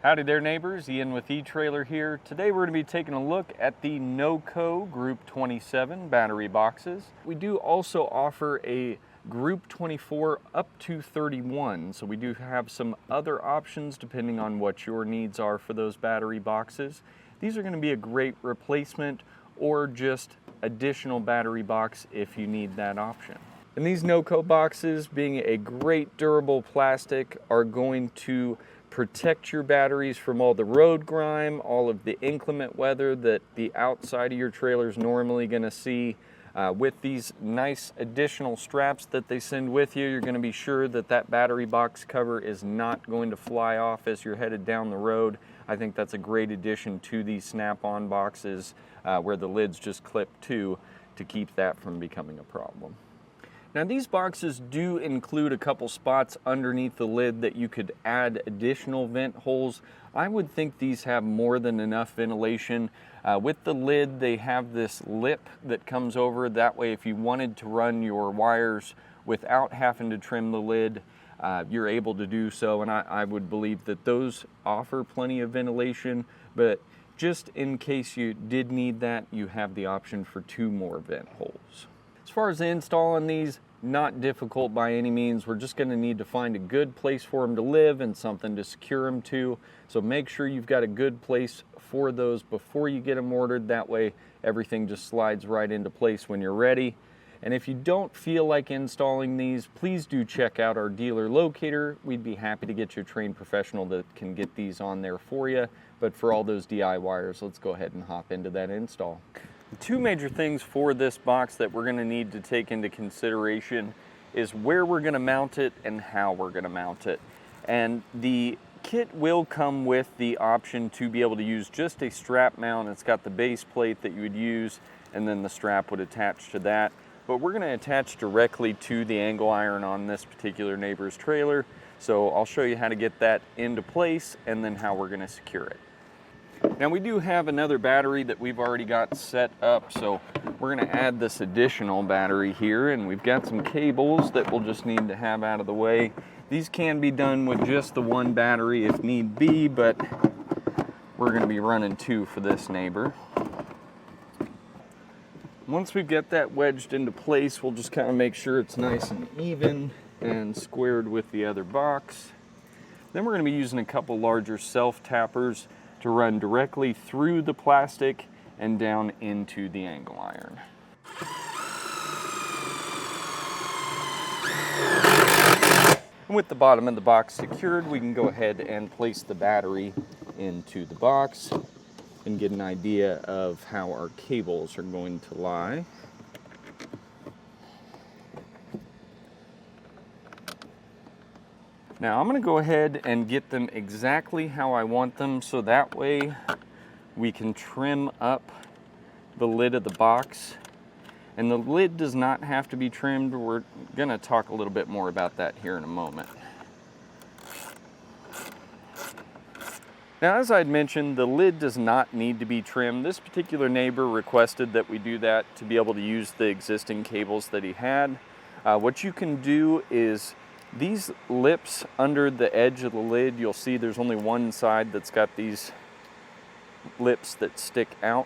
Howdy there neighbors, Ian with eTrailer here. Today we're going to be taking a look at the NOCO Group 27 battery boxes. We do also offer a Group 24 up to 31, so we do have some other options depending on what your needs are for those battery boxes. These are going to be a great replacement or just additional battery box if you need that option. And these NOCO boxes, being a great durable plastic, are going to protect your batteries from all the road grime, all of the inclement weather that the outside of your trailer is normally going to see. With these nice additional straps that they send with you, you're going to be sure that that battery box cover is not going to fly off as you're headed down the road. I think that's a great addition to these snap-on boxes where the lids just clip to keep that from becoming a problem. Now these boxes do include a couple spots underneath the lid that you could add additional vent holes. I would think these have more than enough ventilation. With the lid, they have this lip that comes over. That way if you wanted to run your wires without having to trim the lid, you're able to do so. And I would believe that those offer plenty of ventilation, but just in case you did need that, you have the option for 2 more vent holes. As far as installing these, not difficult by any means. We're just going to need to find a good place for them to live and something to secure them to. So make sure you've got a good place for those before you get them ordered. That way everything just slides right into place when you're ready. And if you don't feel like installing these, please do check out our dealer locator. We'd be happy to get you a trained professional that can get these on there for you. But for all those DIYers, let's go ahead and hop into that install. 2 major things for this box that we're going to need to take into consideration is where we're going to mount it and how we're going to mount it. And the kit will come with the option to be able to use just a strap mount. It's got the base plate that you would use, and then the strap would attach to that. But we're going to attach directly to the angle iron on this particular neighbor's trailer. So I'll show you how to get that into place and then how we're going to secure it. Now we do have another battery that we've already got set up, so we're going to add this additional battery here, and we've got some cables that we'll just need to have out of the way. These can be done with just the 1 battery if need be, but we're going to be running 2 for this neighbor. Once we've got that wedged into place, we'll just kind of make sure it's nice and even and squared with the other box. Then we're going to be using a couple larger self-tappers to run directly through the plastic and down into the angle iron. And with the bottom of the box secured, we can go ahead and place the battery into the box and get an idea of how our cables are going to lie. Now I'm going to go ahead and get them exactly how I want them, so that way we can trim up the lid of the box. And the lid does not have to be trimmed. We're going to talk a little bit more about that here in a moment. Now, as I'd mentioned, the lid does not need to be trimmed. This particular neighbor requested that we do that to be able to use the existing cables that he had. What you can do is these lips under the edge of the lid, you'll see there's only one side that's got these lips that stick out.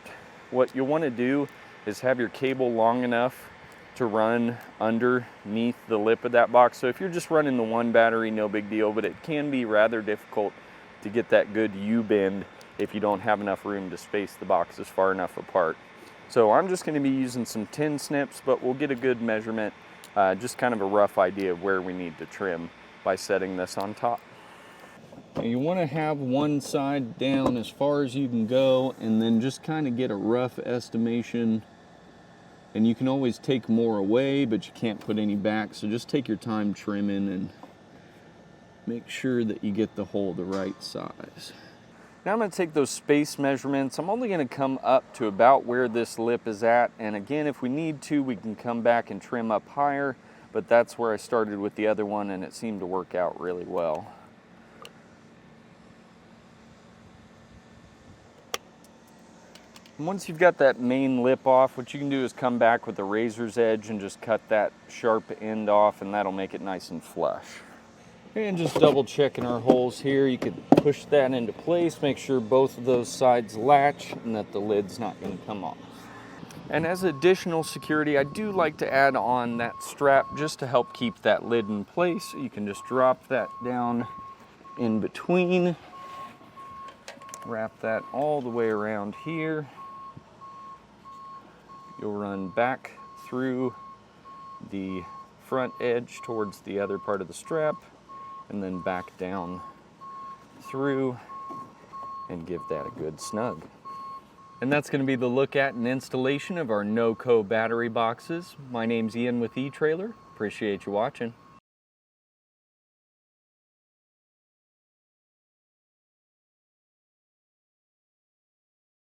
What you'll want to do is have your cable long enough to run underneath the lip of that box. So if you're just running the 1 battery, no big deal, but it can be rather difficult to get that good U-bend if you don't have enough room to space the boxes far enough apart. So I'm just going to be using some tin snips, but we'll get a good measurement. Just kind of a rough idea of where we need to trim by setting this on top. Now you want to have one side down as far as you can go, and then just kind of get a rough estimation. And you can always take more away, but you can't put any back, so just take your time trimming and make sure that you get the hole the right size. Now I'm going to take those space measurements. I'm only going to come up to about where this lip is at, and again, if we need to, we can come back and trim up higher, but that's where I started with the other one, and it seemed to work out really well. And once you've got that main lip off, what you can do is come back with a razor's edge and just cut that sharp end off, and that'll make it nice and flush. And just double checking our holes here. You could push that into place, make sure both of those sides latch and that the lid's not going to come off. And as additional security, I do like to add on that strap just to help keep that lid in place. You can just drop that down in between, wrap that all the way around here. You'll run back through the front edge towards the other part of the strap, and then back down through and give that a good snug. And that's going to be the look at and installation of our NOCO battery boxes. My name's Ian with eTrailer. Appreciate you watching.